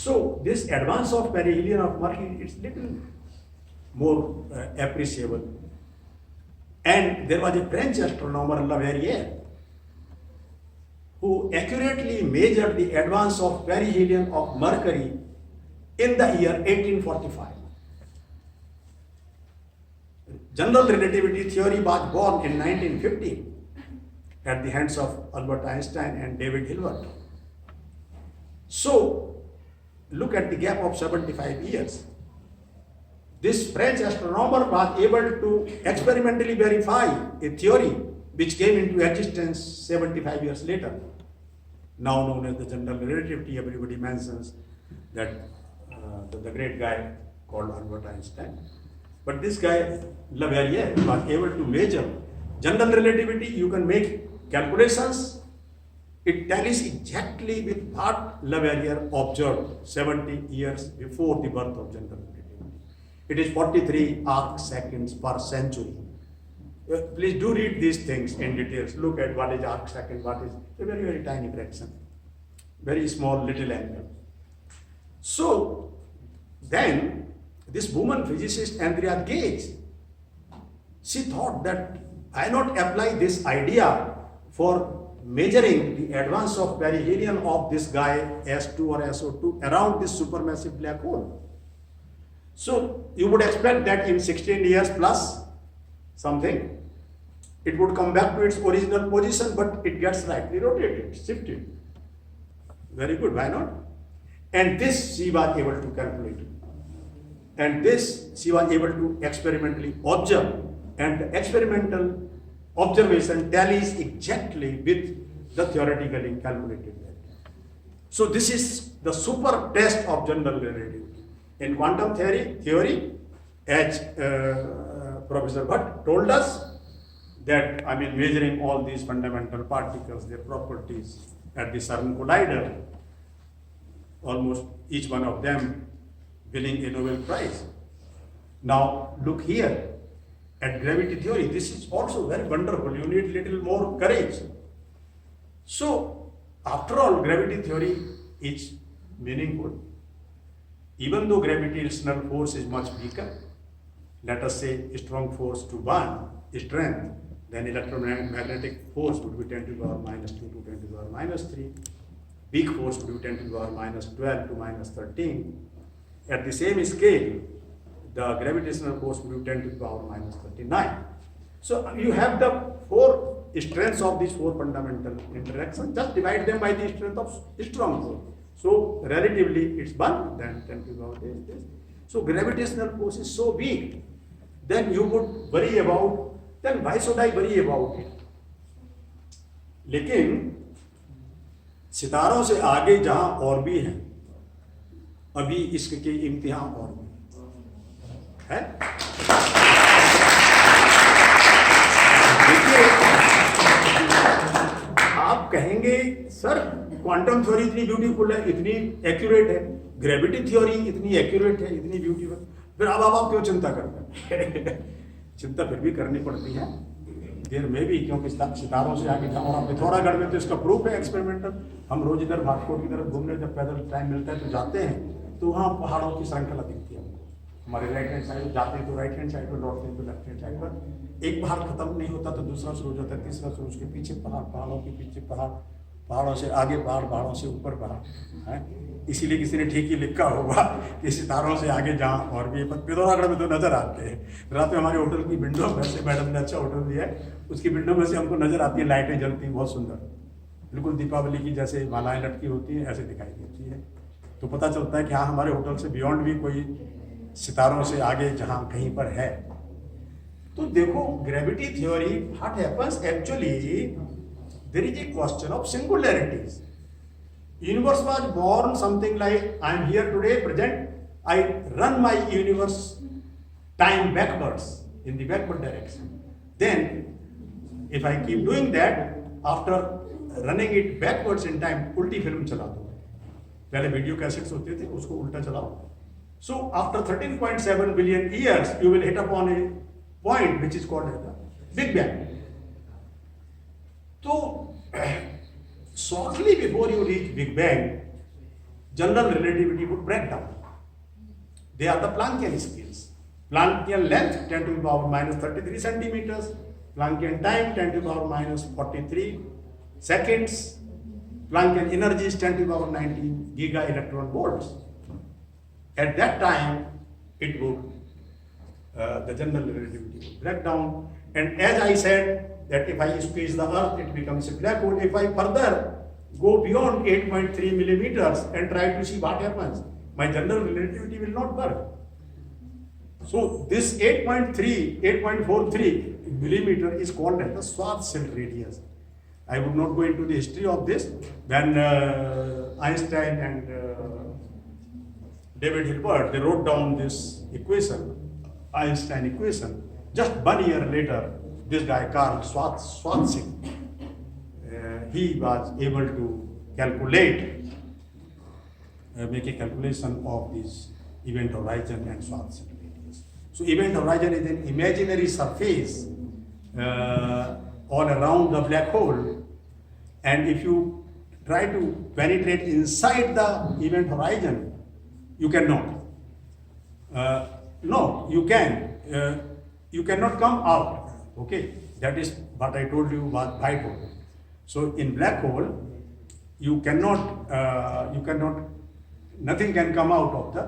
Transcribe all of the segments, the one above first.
So this advance of perihelion of Mercury, it's little more appreciable. And there was a French astronomer, Leverrier, who accurately measured the advance of perihelion of Mercury in the year 1845. General relativity theory was born in 1915 at the hands of Albert Einstein and David Hilbert. So, look at the gap of 75 years. This French astronomer was able to experimentally verify a theory which came into existence 75 years later, now known as the general relativity. Everybody mentions that the great guy called Albert Einstein. But this guy, Leverrier, was able to measure general relativity. You can make calculations. It tallies exactly with what Leverrier observed 70 years before the birth of general relativity. It is 43 arc seconds per century. Please do read these things in details. Look at what is arc second, what is a very, very tiny fraction. Very small little angle. So, then this woman physicist Andrea Ghez, she thought that why not apply this idea for measuring the advance of perihelion of this guy S2 or SO2 around this supermassive black hole. So you would expect that in 16 years plus something, it would come back to its original position, but it gets slightly rotated, shifted. Very good, why not? And this she was able to calculate. And this she was able to experimentally observe. And the experimental observation tallies exactly with the theoretically calculated value. So this is the super test of general relativity. In quantum theory, as Professor Bhatt told us, that measuring all these fundamental particles, their properties at the CERN collider, almost each one of them winning a Nobel Prize. Now look here at gravity theory. This is also very wonderful. You need little more courage. So after all, gravity theory is meaningful. Even though gravitational force is much weaker, let us say a strong force to 1 strength, then electromagnetic force would be 10 to the power minus 2 to 10 to the power minus 3. Weak force would be 10 to the power minus 12 to minus 13. At the same scale, the gravitational force would be 10 to the power minus 39. So you have the 4 strengths of these 4 fundamental interactions. Just divide them by the strength of strong force. So relatively it's 1, then 10 to the power this. So gravitational force is so weak, then you would worry about, then why should I worry about it? लेकिन सितारों से आगे जहां और भी हैं, अभी इसके इम्तिहान और भी है। देखिए, आप कहेंगे सर क्वांटम थ्योरी इतनी ब्यूटीफुल है, इतनी एक्यूरेट है, ग्रेविटी थ्योरी इतनी एक्यूरेट है, इतनी ब्यूटीफुल, फिर अब आप क्यों चिंता करते हैं? चिंता फिर भी करनी पड़ती है देर में भी, क्योंकि सितारों से आगे जाओ। और पिथौरागढ़ में तो इसका प्रूफ है एक्सपेरिमेंटल। हम रोज इधर भाटकोट की तरफ घूमने जब पैदल टाइम मिलता है तो जाते हैं, तो वहाँ पहाड़ों की श्रृंखला दिखती है हमको। हमारे राइट हैंड साइड जाते हैं तो राइट हैंड साइड पर, लौटते हैं तो लेफ्ट हैंड साइड पर। एक पहाड़ खत्म नहीं होता तो दूसरा शुरू हो जाता है, तीसरा शुरू, उसके पीछे पहाड़, पहाड़ों के पीछे पहाड़, पहाड़ों से आगे पहाड़, पहाड़ों से ऊपर पहाड़ है। इसीलिए किसी ने ठीक ही लिखा होगा कि सितारों से आगे जहाँ और भी। पिथौरागढ़ में तो नजर आते हैं। रात में हमारे होटल की विंडो में से, मैडम ने अच्छा होटल दिया है, उसकी विंडो में से हमको नजर आती है, लाइटें जलती हैं, बहुत सुंदर, बिल्कुल दीपावली की जैसे मालाएं लटकी होती हैं ऐसे दिखाई देती है। तो पता चलता है कि हाँ, हमारे होटल से बियॉन्ड भी कोई सितारों से आगे जहाँ कहीं पर है। तो देखो gravity theory, what happens actually, there is a question of singularities. Universe was born something like, I am here today present, I run my universe time backwards, in the backward direction. Then if I keep doing that, after running it backwards in time, उल्टी film चला दो। पहले video cassettes होते थे, उसको उल्टा चलाओ। So after 13.7 billion years, you will hit upon a point which is called as the Big Bang. So shortly before you reach Big Bang, general relativity would break down. They are the Planckian scales. Planckian length 10 to the power minus 33 centimeters, Planckian time 10 to the power minus 43 seconds, Planckian energy is 10 to the power 19 giga electron volts. At that time, it would, the general relativity would break down. And as I said, that if I squeeze the earth, it becomes a black hole. If I further go beyond 8.3 millimeters and try to see what happens, my general relativity will not work. So this 8.43 millimeter is called as the Schwarzschild radius. I would not go into the history of this. When Einstein and David Hilbert, they wrote down this equation, Einstein equation. Just 1 year later, this guy Karl Schwarzschild, he was able to calculate, make a calculation of this event horizon and Schwarzschild radius. So event horizon is an imaginary surface all around the black hole, and if you try to penetrate inside the event horizon, you cannot. No, you can. You cannot come out. Okay, that is what I told you about white hole. So in black hole, you cannot. Nothing can come out of the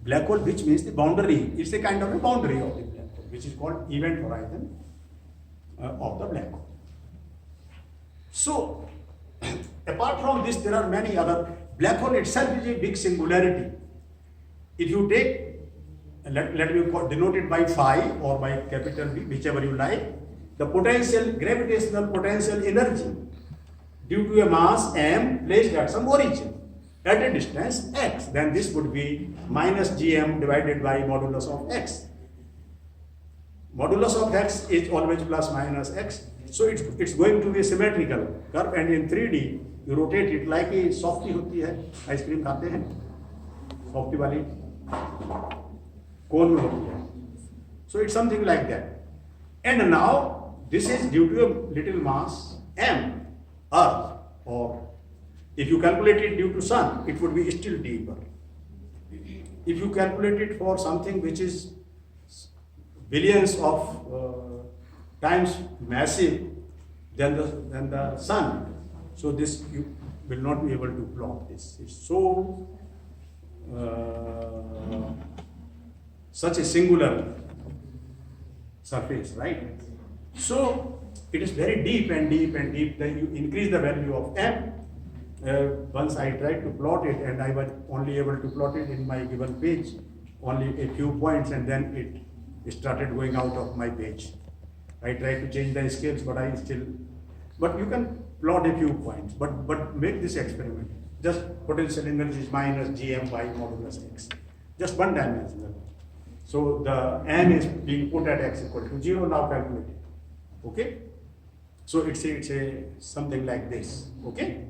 black hole, which means the boundary. It's a kind of a boundary of the black hole, which is called event horizon of the black hole. So, apart from this, there are many other. Black hole itself is a big singularity. If you take, let me denote it by phi or by capital V, whichever you like, the potential, gravitational potential energy due to a mass m placed at some origin at a distance x, then this would be minus gm divided by modulus of x. Modulus of x is always plus minus x. So it's going to be a symmetrical curve, and in 3D you rotate it like a softy होती है, ice cream खाते हैं, softy वाली कोन में होती है. So it's something like that. And now this is due to a little mass m, Earth, or if you calculate it due to Sun, it would be still deeper. If you calculate it for something which is billions of times massive than the Sun, so this you will not be able to plot this. It's so such a singular surface, right? So it is very deep and deep and deep. Then you increase the value of m. Once I tried to plot it, and I was only able to plot it in my given page, only a few points, and then it started going out of my page. I tried to change the scales, but you can plot a few points, but make this experiment. Just potential energy is minus gm by modulus x. Just one dimensional. So the m is being put at x equal to 0, now calculate it. Okay? So it's a something like this. Okay?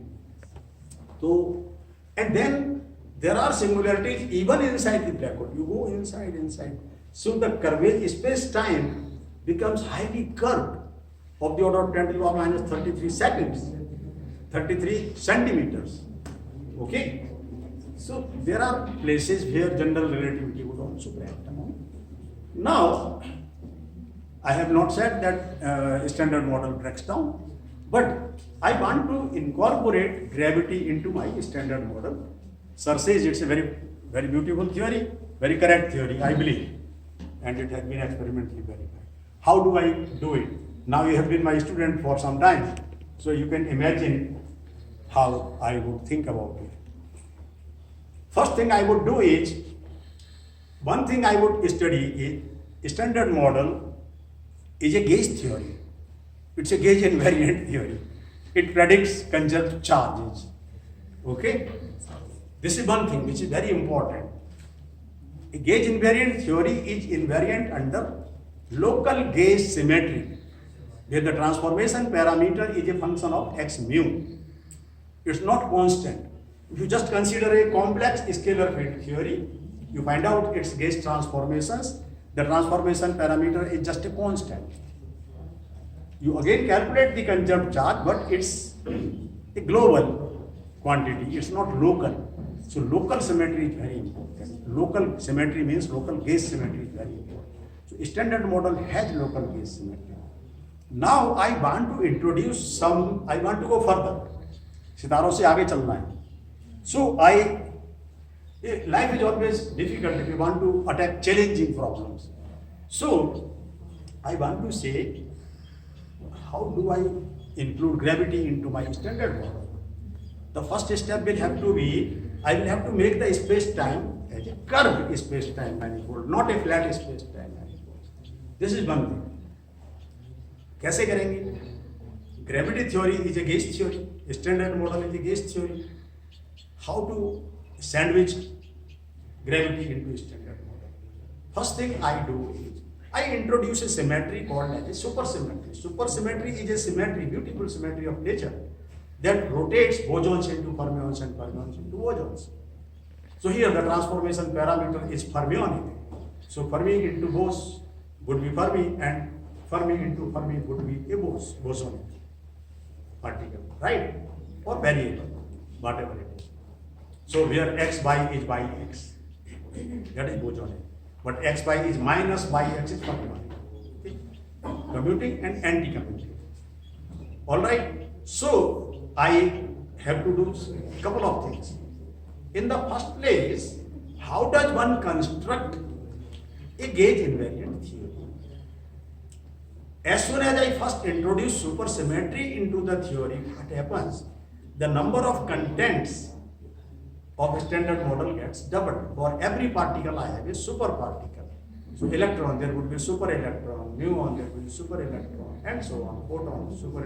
So, and then there are singularities even inside the black hole. You go inside. So the curvature space-time becomes highly curved, of the order of 10 to the power minus 33 seconds, 33 centimeters. Okay? So there are places where general relativity would also break down. Now, I have not said that standard model breaks down, but I want to incorporate gravity into my standard model. Sir says it's a very, very beautiful theory, very correct theory, I believe, and it has been experimentally verified. How do I do it? Now you have been my student for some time, so you can imagine how I would think about it. First thing I would do is, one thing I would study is standard model is a gauge theory. It's a gauge invariant theory. It predicts conserved charges. Okay? This is one thing which is very important. A gauge invariant theory is invariant under local gauge symmetry, where the transformation parameter is a function of x mu. It's not constant. If you just consider a complex scalar field theory, you find out its gauge transformations, the transformation parameter is just a constant. You again calculate the conserved charge, but it's a global quantity, it's not local. So local symmetry is very important. Local symmetry means local gauge symmetry is very important. So standard model has local gauge symmetry. Now I want to introduce some, I want to go further. सितारों से आगे चलना है. So life is always difficult if you want to attack challenging problems. So I want to say, how do I include gravity into my standard model? The first step will have to be, I will have to make the space-time as a curved space-time manifold, not a flat space-time manifold. This is one thing. कैसे करेंगे? Gravity theory is a gauge theory. Standard model is a gauge theory. How to sandwich gravity into standard model? First thing I do is, I introduce a symmetry called as a supersymmetry. Supersymmetry is a symmetry, beautiful symmetry of nature that rotates bosons into fermions and fermions into bosons. So here the transformation parameter is fermionic. So Fermi into Bose would be Fermi, and Fermi into Fermi would be a bosonic particle, right? Or variable, whatever it is. So where x by is by x, that is bosonic. But x by is minus by x is fermionic. Okay? Commuting and anti-commuting. All right. So I have to do a couple of things. In the first place, how does one construct a gauge invariant theory? As soon as I first introduce supersymmetry into the theory, what happens? The number of contents of a standard model gets doubled. For every particle, I have a super particle. So electron, there would be super electron, muon, there would be super electron, and so on. Photon, super